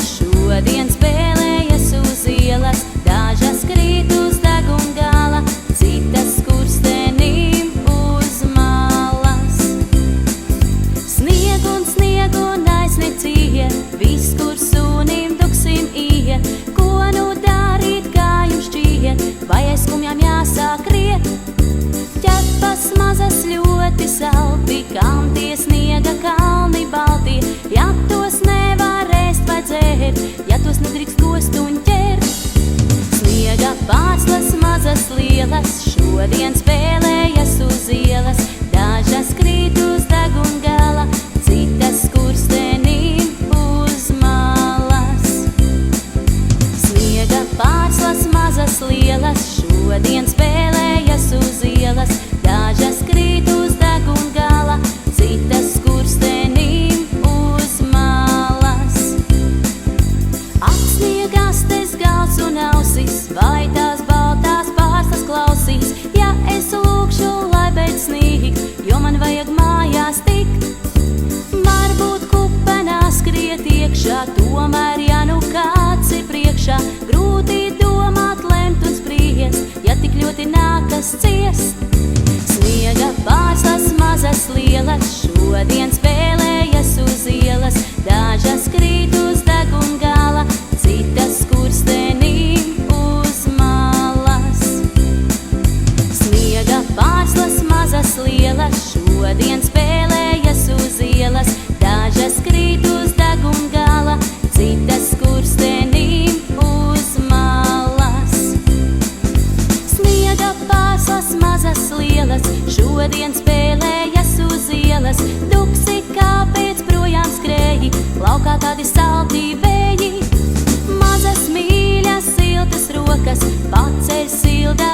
šodien spēlējas uz ielas, dažas krīt uz deguna gala, citas skurstenīm uz malas. Sniegu un aiznicīja, viss, kur sunim duksim iet, ko nu darīt, kā jums šķiet, vai aiz skumjām jāsāk riet? Ķepas mazas ļoti salti, kam tie sniega kalni balti, ja tos nevar ēst vai dzērt, ja tos nedrīkst kost un ķert. Sniega pārslas mazas lielas, šodien spēlējas uz ielas, dažas krīt uz deguna gala, citas skurstenīm uz malas. Sniega pārslas mazas lielas, šodien spēlējas uz ielas, dažas krīt uz deguna gala, citas skurstenīm uz malas. Apsniegastes gals un ausis, vai tās baltās pārslas klausīs, ja es lūkšu, lai beidz sniegt, jo man vajag mājās tikt. Varbūt kupenā skriet iekšā, tomēr, ja nu kāds ir priekšā, grūti domāt, lemt un spriest, ja tik ļoti nākas ciest. Sniega pārslas mazas lielas, šodien spēlējas uz ielas, dažas krīt uz deguna gala, citas skurstenīm uz malas. Sniega pārslas mazas lielas, šodien spēlējas uz ielas, dažas krīt uz deguna gala, citas skurstenīm uz malas. Sniega pārslas mazas lielas, šodien spēlējas uz ielas, duksi, kāpēc projām skrēji, laukā tādi saltī vēji. Mazas mīļas siltas rokas, paceļ siltā